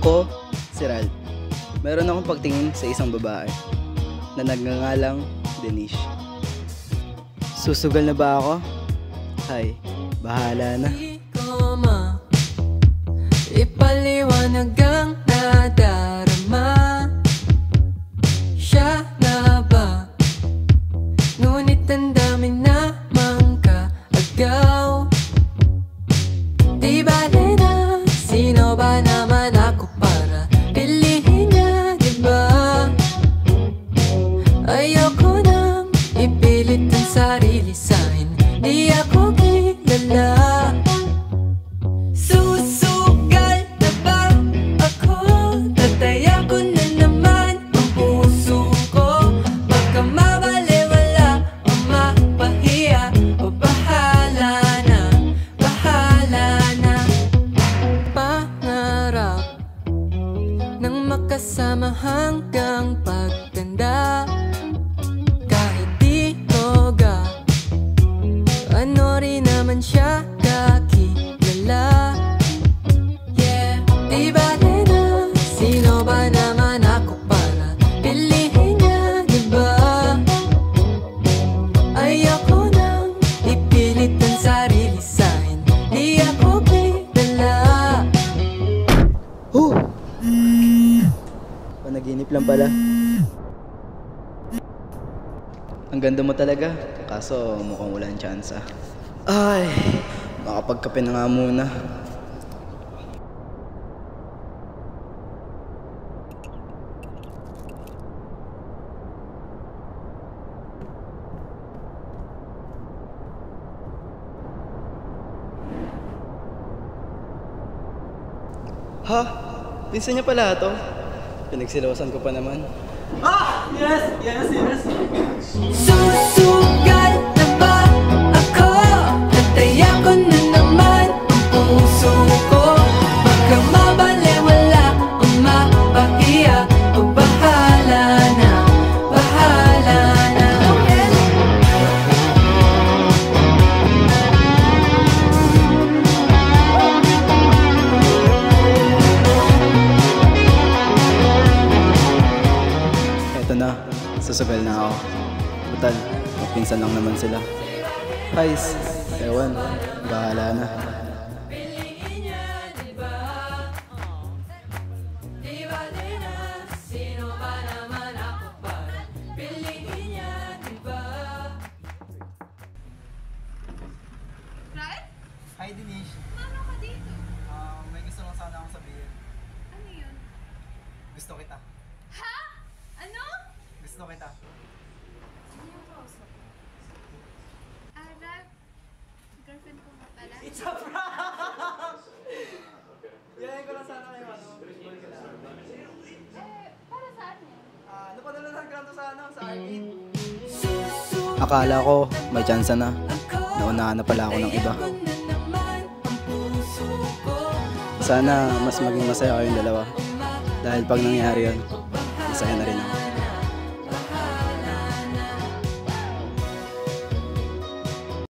Ako, si Ralph. Meron akong pagtingin sa isang babae na nagngangalang Denise. Susugal na ba ako? Hay, bahala na. Ipaliwanag ang nadarama. Siya na ba? Ngunit ang dami namang kaagaw. Di bale na, sino ba naman ako para pilihin niya, di ba? Ayoko nang ipilit ang sarili sa hindi ako kilala. Susugal na ba ako? Tataya ko na naman ang puso ko. Baka mabaliwala o mapahiya, o bahala na, bahala na. Pangarap ng makasama hanggang pagtanda. Kahit di toga, ano rin naman siya kakilala. Yeah, di bale na, sino ba naman ako para pilihin niya, di ba? Ayoko nang ipilit ang sarili sa hindi ako kilala. Panaginip lang pala. Ang ganda mo talaga, kaso mukhang walang tsansa. Ay, makapagkape na nga muna. Ha? Pinsan niya pala ito? Pinagsilosan ko pa naman. Susugal na ba ako? Tataya ko na naman ang puso ko. Baka mabaliwala o mapahiya, o bahala na, bahala na. Eto na, susugal na ako. Butal, magpinsan lang naman sila. Guys, ewan, bahala na. Piliin niya, di ba? Di bale na, sino ba naman ako para piliin niya, di ba? Right? Hi, Denise. Ano ka dito? May gusto lang sana akong sabihin. Ano yun? Gusto kita. Ha? Ano? Gusto kita. Ano yung kausap mo? Ralph, girlfriend ko nga pala. It's a prank! Yayain ko lang sana kayo, Para saan yan? napadala lang kanto sa sa arcade. Akala ko may tsansa na. Naunahan na pala ako ng iba. Sana mas maging masaya kayong dalawa. Dahil pag nangyari yun, masaya na rin